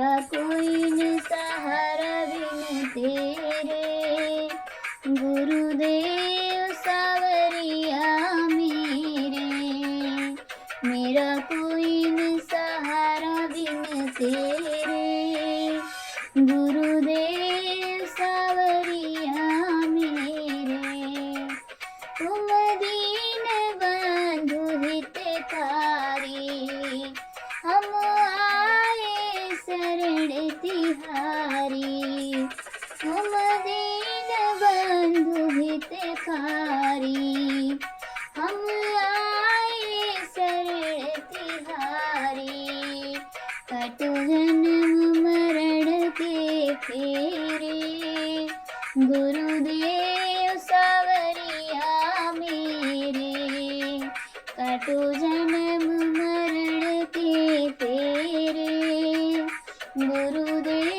मेरा कोई न सहारा बिन तेरे, गुरुदेव सावरिया मेरे। मेरा कोई न सहारा बिन तेरे, गुरुदेव सावरिया मेरे। तुम दीन बंधु हितकारी, हम आए शरण तिहारी। तुम दीन बंधु हितकारी, हम आए शरण तिहारी। कटु जन्म मरण के फेरे, गुरुदेव सावरिया मेरे। कटु जन्म मरण के फेरे, गुरुदेव